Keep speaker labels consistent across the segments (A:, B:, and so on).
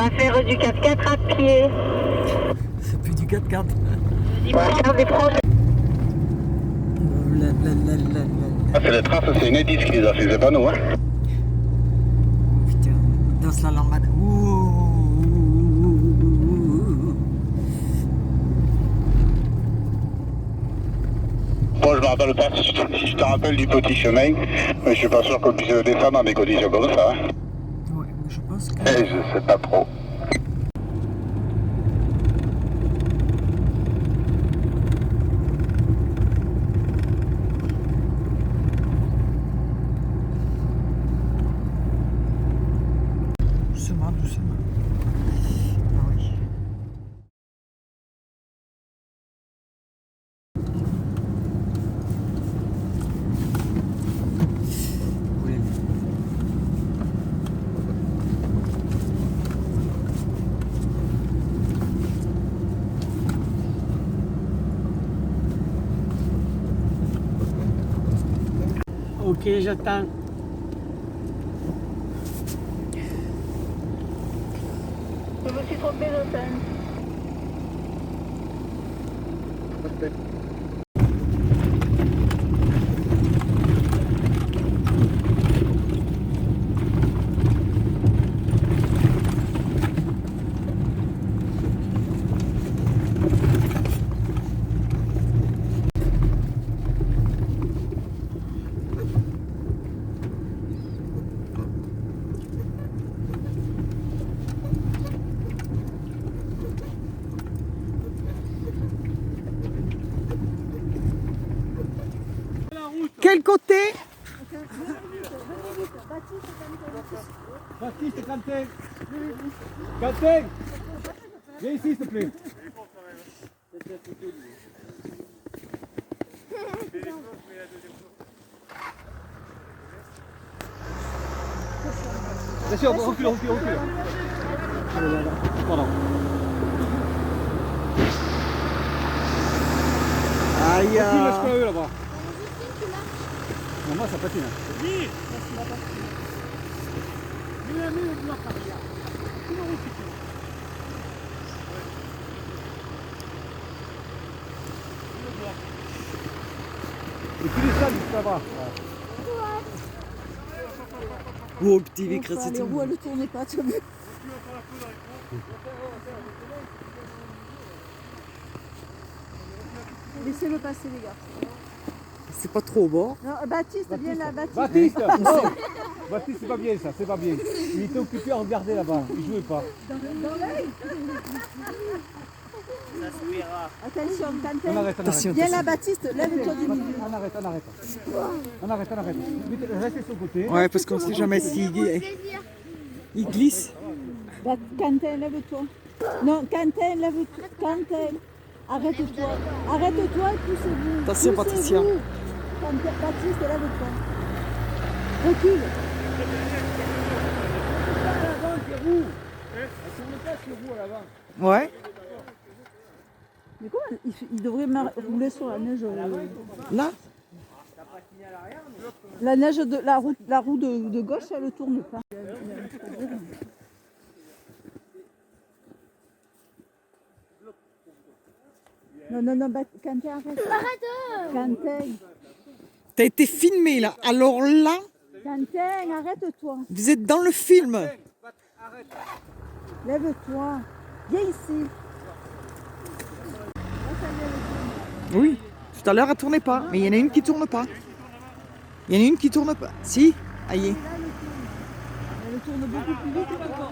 A: va faire du 4x4 à pied.
B: C'est plus du 4x4.
A: On va faire des projets.
C: Ah, c'est les traces, c'est Enedis qui les a fait, c'est pas nous, hein.
B: Oh putain, danse la lambada.
C: Moi, je me rappelle pas si je te rappelle du petit chemin, mais je suis pas sûr qu'on puisse le descendre dans des conditions comme ça. Hein.
B: Ouais, je pense que...
C: Et je sais pas trop.
B: Doucement, doucement. Ah oui. Oui. Ok, j'attends.
A: Je me suis trompée d'hôtel.
B: Quel côté?
D: Baptiste, Quentin. Quentin, viens ici s'il te plaît. Bien sûr, recule, recule, recule. Pardon.
B: Aïe.
D: Recule, laisse pas eux là-bas. Non, moi ça patine. Et tu les salles juste là-bas.
B: Oh, petit écrasé
E: Les
B: tout.
E: roues, elles ne tournaient pas, tu as vu? Laissez-le passer, les gars.
B: C'est pas trop bas.
E: Non, Baptiste, viens là, Baptiste.
D: Baptiste, oh. Baptiste, c'est pas bien ça, c'est pas bien. Il était occupé à regarder là-bas, il jouait pas.
E: Dans l'œil. Attention,
D: On
E: Quentin.
D: arrête, on arrête.
E: Viens là, Baptiste, lève-toi du milieu.
D: On arrête, on arrête. On arrête, on arrête. Restez sur le côté.
B: Ouais, parce qu'on sait jamais s'il il glisse.
E: Quentin, lève-toi. Non, Quentin, lève-toi. Quentin, arrête-toi. Arrête-toi et poussez-vous.
B: Attention, Patricia.
E: Poussez-vous. Quentin, Baptiste, lève-toi. Recule.
B: Ouais.
E: Mais comment il devrait rouler sur la neige
B: Là.
E: La neige de la roue de gauche, elle ne tourne pas. Non, non, non, Quentin, arrête. Arrête. Quentin.
B: T'as été filmé là. Alors là,
E: Quentin, arrête-toi.
B: vous êtes dans le film.
E: Lève-toi. Viens ici.
B: Oui. Tout à l'heure, elle tournait pas. Mais il y en a une qui tourne pas. Il y en a une qui tourne pas. Si. Aïe.
E: Elle tourne beaucoup plus vite que toi.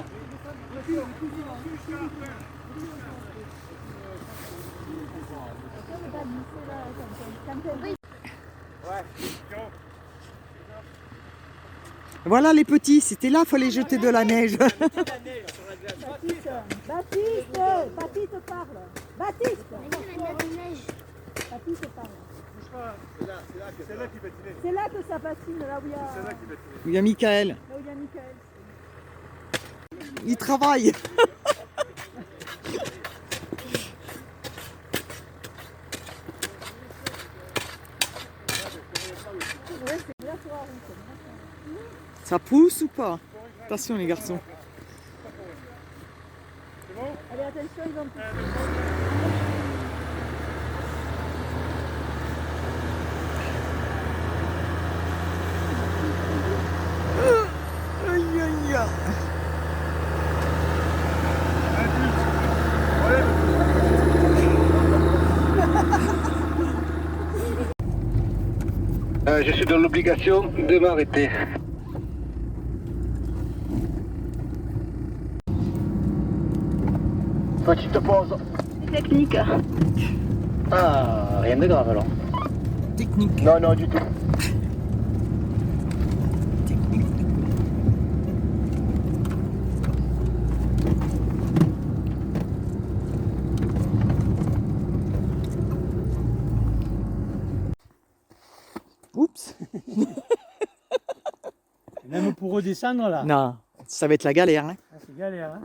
B: Voilà les petits. C'était là, fallait jeter de la neige.
E: Baptiste, Baptiste parle. Baptiste. Baptiste parle. C'est là que ça patine, là où il y a,
B: Il y a Michael.
E: là où il y a Michael.
B: Il travaille. Ça pousse ou pas? Attention les garçons.
E: attention, ils vont
B: Aïe, aïe, aïe.
C: Je suis dans l'obligation de m'arrêter. Petite pause.
A: Technique.
C: Ah, rien de grave alors.
B: Technique.
C: Non, non, du tout.
B: Technique. Oups.
D: Même pour redescendre là.
B: Non, ça va être la galère. Hein.
D: Ah, c'est galère. Hein.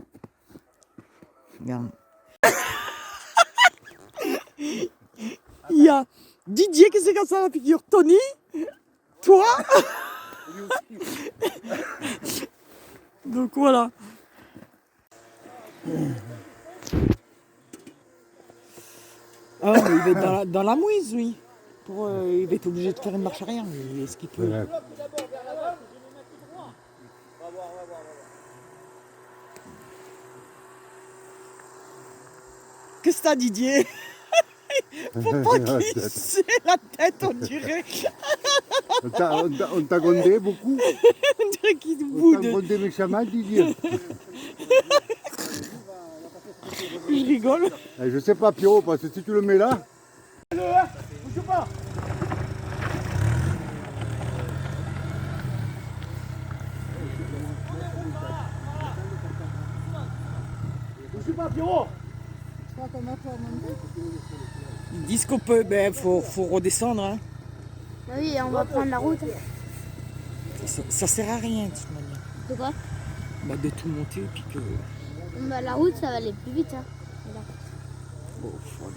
B: Regarde. Il y a Didier qui s'est cassé la figure, Tony, toi. Donc voilà. Ah, mais il va être dans la mouise, oui. Il va être obligé de faire une marche arrière, mais est-ce qu'il peut? Qu'est-ce que t'as, Didier? Faut pas qu'il se la tête, on dirait.
F: On t'a grondé beaucoup.
B: On dirait qu'il
F: On t'a
B: boude.
F: grondé méchamment, Didier.
B: Je rigole.
F: Je sais pas, Pierrot, parce que si tu le mets là.
D: Bouge pas. Bouge pas, Pierrot.
E: Je crois qu'on va pouvoir monter.
B: Ils disent qu'on peut, ben faut redescendre. Hein.
G: Bah oui, on va prendre la route.
B: Ça sert à rien de toute manière.
G: De quoi?
B: Bah, de tout monter puis que.
G: Bah, la route, ça va aller plus vite. Hein. Voilà.
B: Bon, voilà.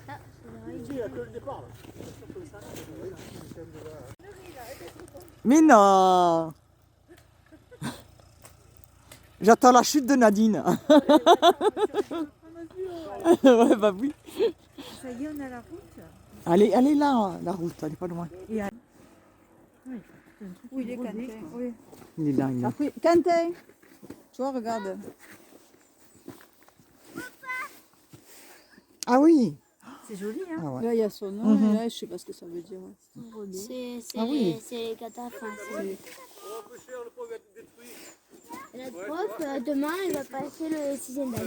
G: Ah, c'est vrai.
B: Mais non. J'attends la chute de Nadine. Ouais, bah oui.
E: Ça y est, on a la route.
B: Elle est là, la route, elle est pas loin.
E: Oui, il est Quentin. Oui.
B: Il est là, il est là.
E: Après, Quentin, tu vois, regarde.
B: Ah oui.
E: C'est joli, hein?
B: Ah ouais.
E: Là, il y a son nom,
B: Mhm.
E: et là, je sais pas ce que ça veut dire.
G: C'est
B: Ah oui.
G: les cataphases. Notre prof, demain, il va passer le 6e dan.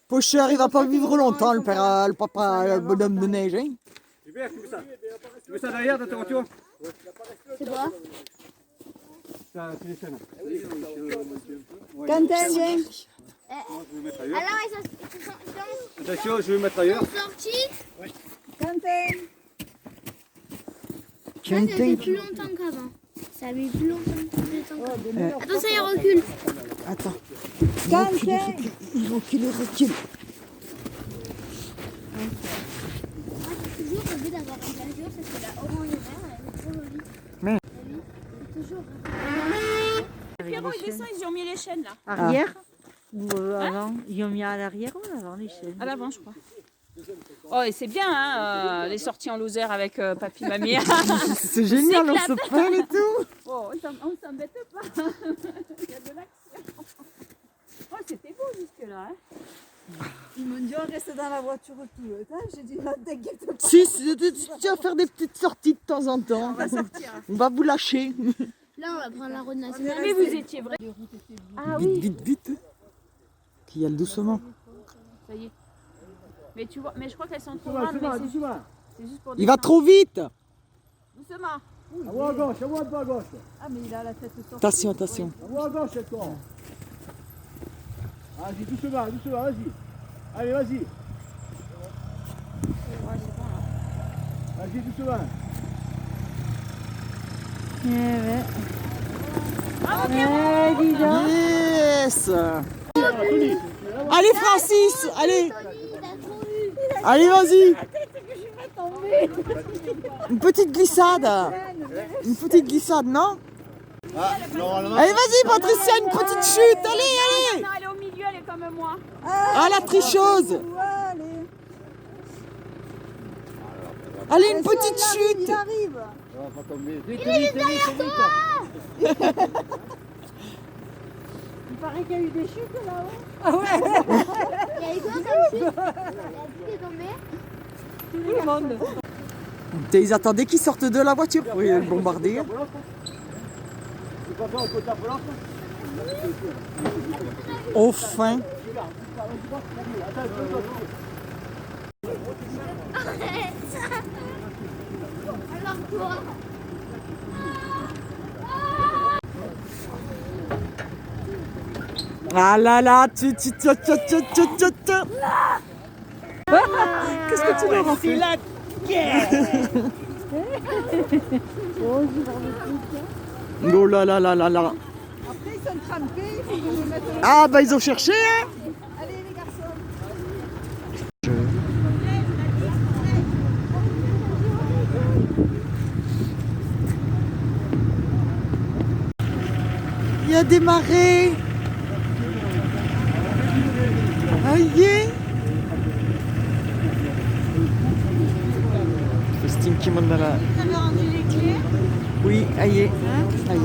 B: Pocheur, il va pas vivre longtemps, le père, le papa, le bonhomme de neige. Hein.
D: Hubert, tu veux ça? Tu veux ça derrière dans ta voiture?
G: C'est quoi?
D: Ça, c'est les chaînes.
E: Quentin, viens.
G: Alors, ils sont
D: Attention, je vais me mettre ailleurs.
G: sortis.
E: Quentin.
G: Moi, ça fait plus longtemps qu'avant. Ça a mis plus longtemps qu'avant. Attends, ça y recule.
B: Attends.
E: Quentin.
B: Il faut qu'il recule.
G: Moi, j'ai toujours rêvé d'avoir une voiture parce que la orange et vert, elle est trop jolie.
B: Mais-
G: Toujours.
H: Pierrot, il descend, ils y ont mis les chaînes là.
E: Arrière ou avant? Ils ont mis à l'arrière ou à l'avant les chaînes?
H: À l'avant, je crois. Oh, et c'est bien, hein, les sorties en loser avec papy, mamie.
B: C'est génial, on se parle et tout.
H: Oh, on s'embête pas. Il y a de l'action. Oh, c'était beau jusque-là. Hein.
E: Ils m'ont dit on reste dans la voiture tout le temps. J'ai dit non, t'inquiète pas.
B: Si, tu vas faire des petites sorties de temps en temps.
E: On va sortir.
B: On va vous lâcher.
G: Là, on va prendre la route nationale.
H: Mais vous étiez vrai. Ah
B: Vite,
H: oui,
B: vite, vite. Qu'il y a le doucement.
H: ça y est. Mais tu vois, mais je crois qu'elles sont trop
D: Doucement,
H: grandes, mais
D: doucement, doucement.
H: c'est juste pour
B: Il va
H: descendre.
B: trop vite.
H: Doucement.
D: À moi à gauche, à moi à gauche.
E: Ah, mais il a la tête sortie.
B: Attention, attention.
D: À moi à gauche, toi. Vas-y, doucement, doucement, vas-y. Allez, vas-y. Vas-y, doucement.
E: Dis donc.
B: Yes. vitesse. Allez Francis, allez. Allez, vas-y. Une petite glissade. Une petite glissade, non? Allez, vas-y Patricia, une petite chute. Allez,
H: Non, elle est au milieu, elle est comme moi.
B: Ah, la tricheuse. Allez, une petite chute.
E: Il arrive.
G: Il est derrière toi.
E: Il paraît qu'il y a eu des chutes là-haut.
G: Il y a eu quoi comme chute? Qui est tombé?
E: Tout le monde.
B: Ils attendaient qu'ils sortent de la voiture pour le bombarder. Enfin.
G: Alors toi.
B: Ah là là, Qu'est-ce que tu leur as fait?
E: la
B: Oh là là là là là.
E: Après ils sont trempés, il faut que je mette le...
B: Ah bah ils ont cherché hein.
E: Allez les garçons.
B: Il y a des marées. Aïe. Christine qui monte dans la...
E: Vous avez rendu les clés?
B: Oui, aïe. Aïe.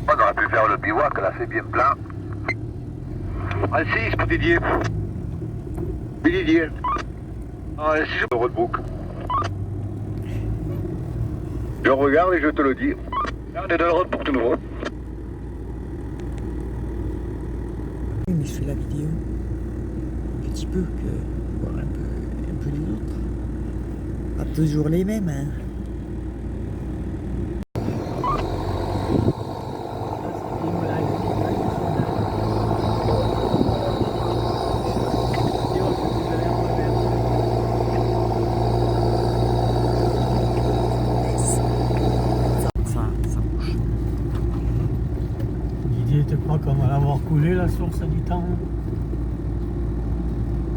C: On aurait pu faire le bivouac, là c'est bien plein. Alcis, pour Didier. Oui, Didier. Alcis, je roadbook. Je regarde et je te le dis. T'es dans le road pour tout nouveau.
B: Oui, mais je fais la vidéo un petit peu que voir un peu les autres. Pas toujours les mêmes, hein. Ça bouge.
D: Didier, tu crois qu'on va l'avoir coulé la source du temps?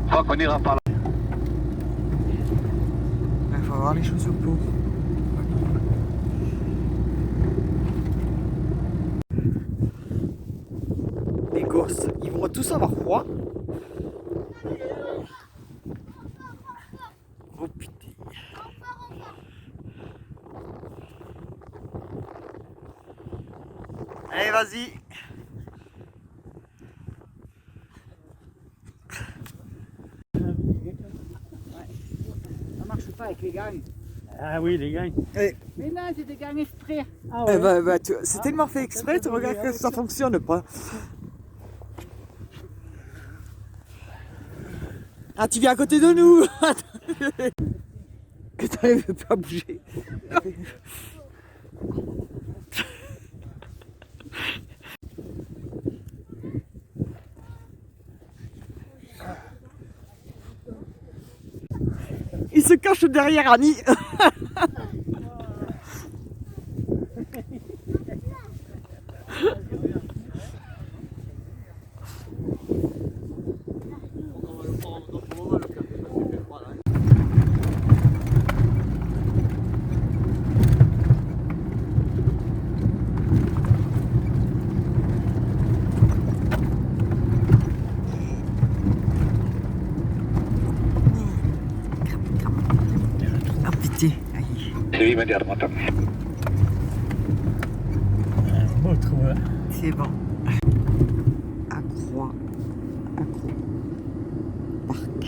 C: Je crois qu'on ira par là.
B: Il faut avoir les choses au pot. Les gosses, ils vont tous avoir froid. Oh putain. Allez, vas-y.
D: Ça marche pas avec les gangs. Ah oui, les gangs.
B: Eh.
D: Mais non, c'est des gangs exprès. Ah
B: Eh ben, c'est tellement fait exprès, tu regardes que ça fonctionne pas. Ah, tu viens à côté de nous. Que t'arrives pas à bouger. Il se cache derrière Annie. Ah putain, aïe.
C: C'est immédiatement.
D: Beau trou, hein.
B: C'est bon. Accro. Parc.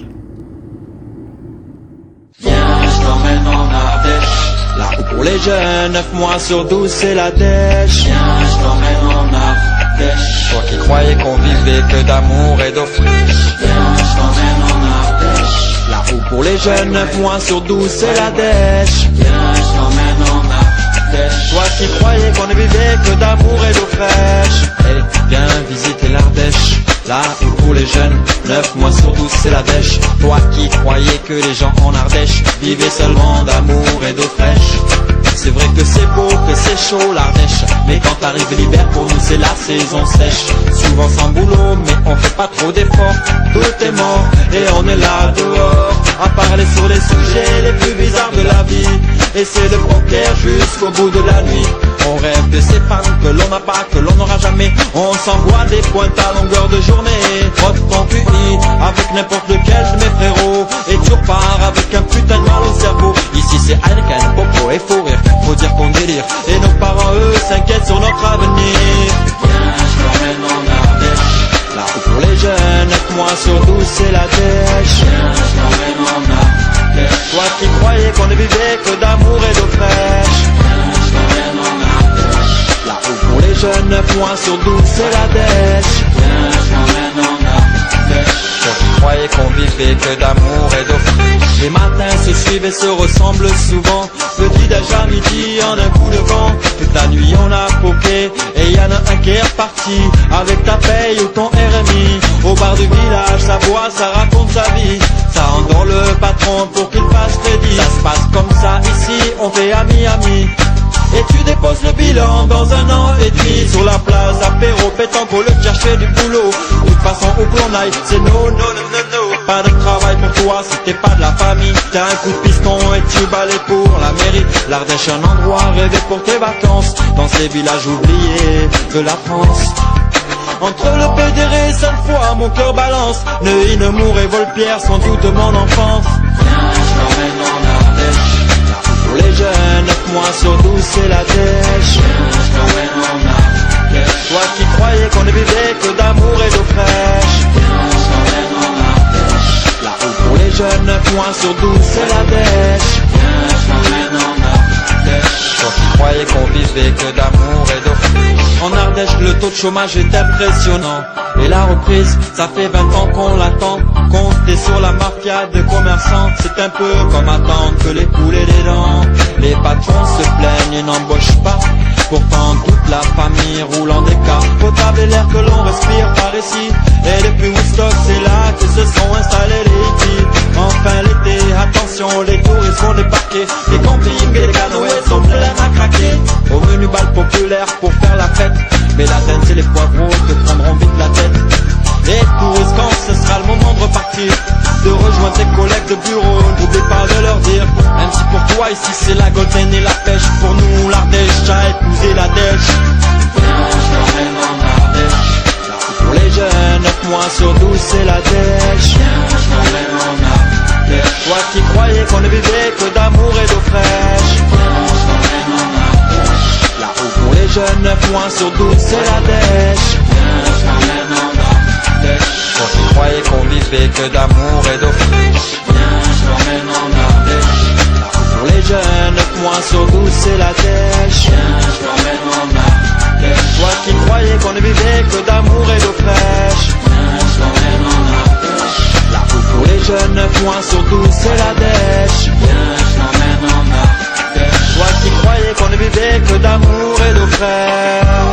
I: Viens, je t'emmène en Ardèche. La route pour les jeunes, 9 mois sur 12 c'est la dèche. Viens, je t'emmène en Ardèche. Toi qui croyais qu'on vivait que d'amour et d'eau fraîche. Viens, je t'emmène en Ardèche. La route pour les jeunes, 9 mois sur 12 c'est la dèche. Viens, je qui croyaient qu'on ne vivait que d'amour et d'eau fraîche. Eh, viens visiter l'Ardèche, là où pour les jeunes, 9 mois sur 12 c'est la dèche. Toi qui croyais que les gens en Ardèche vivaient seulement d'amour et d'eau fraîche. C'est vrai que c'est beau, que c'est chaud l'Ardèche, mais quand arrive l'hiver pour nous c'est la saison sèche. Souvent sans boulot mais on fait pas trop d'efforts. Tout est mort et on est là dehors à parler sur les sujets les plus bizarres de la vie. Et c'est le poker jusqu'au bout de la nuit. On rêve de ces femmes que l'on n'a pas, que l'on n'aura jamais. On s'envoie des pointes à longueur de journée. Frotte ton QI avec n'importe lequel de mes frérots, et tu repars avec un putain de mal au cerveau. Ici c'est Heineken, Popo et faux rire, faut dire qu'on délire. Et nos parents eux s'inquiètent sur notre avenir. Viens, je t'emmène en Ardèche, là où pour les jeunes 9 mois sur 12 c'est la dèche. Viens, je t'emmène en Ardèche, toi qui croyais qu'on ne vivait que d'amour et d'eau fraîche. Viens, je t'emmène en Ardèche, là où pour les jeunes 9 mois sur 12 c'est la dèche. Viens, je t'emmène en Ardèche, toi qui croyais qu'on vivait que d'amour et d'eau fraîche. Les matins se suivent et se ressemblent souvent, petit déj à midi en un coup de vent. Toute la nuit on a poké et y'en a un qui est reparti avec ta paye ou ton RMI. Au bar du village ça boit, ça raconte sa vie, ça endort le patron pour qu'il fasse crédit. Ça se passe comme ça ici, on fait ami-ami. Et tu déposes le bilan dans 1 an et demi sur la place apéro pétanque au lieu de chercher du boulot. De toute façon où que l'on aille c'est no, no, no, no, no. Pas de travail pour toi si t'es pas de la famille. T'as un coup de piston et tu balais pour la mairie. L'Ardèche un endroit rêvé pour tes vacances, dans ces villages oubliés de la France. Entre le pédéré et Sainte-Foy, mon cœur balance. Neuilly, Nemours et Volpierre sont toutes mon enfance. Viens, je t'emmène en Ardèche, là où pour les jeunes 9 mois sur 12 c'est la dèche. Viens, je t'emmène en Ardèche, toi qui croyais qu'on ne vivait que d'amour et d'eau fraîche. Viens, je t'emmène en Ardèche, là où pour les jeunes 9 mois sur 12 c'est la dèche. Viens, je t'emmène en Ardèche, toi qui croyais qu'on vivait que d'amour et d'eau fraîche. En Ardèche le taux de chômage est impressionnant, et la reprise ça fait 20 ans qu'on l'attend. Compter sur la mafia de commerçants, c'est un peu comme attendre que les poulets des dents. Les patrons se plaignent et n'embauchent pas, pourtant toute la famille roule en décar. Potable est l'air que l'on respire par ici, et depuis Woodstock c'est là que se sont installés les hippies. Enfin l'été, attention, les touristes vont débarquer, les campings et les canoës sont pleins à craquer. Au menu bal populaire pour faire la fête, mais la tête c'est les poivreaux te prendront vite la tête. Les touristes quand ce sera le moment de repartir, de rejoindre tes collègues de bureau, n'oublie pas de leur dire, même si pour toi ici c'est la golden et la pêche, pour nous l'Ardèche a épousé la dèche. Viens, je t'emmène en Ardèche, là où pour les jeunes 9 mois sur 12 c'est la dèche. Viens, je t'emmène en Ardèche, toi qui croyais qu'on ne vivait que d'amour et d'eau fraîche. Viens, je t'emmène en Ardèche, là où pour les jeunes 9 mois sur 12 c'est la dèche. Viens, je t'emmène en Ardèche, toi qui croyais qu'on vivait que d'amour et d'eau fraîche. Viens, je t'emmène en Ardèche, là où pour les jeunes 9 mois sur 12 c'est la dèche. Viens, je t'emmène en Ardèche, toi qui croyais qu'on ne vivait que d'amour et d'eau fraîche. Viens, je t'emmène en Ardèche, là où pour les jeunes 9 mois sur 12 c'est la dèche. Viens, je t'emmène en Ardèche, toi qui croyais qu'on ne vivait que d'amour et d'eau fraîche.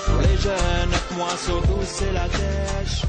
I: Pour les jeunes 9 mois sur 12 c'est la dèche.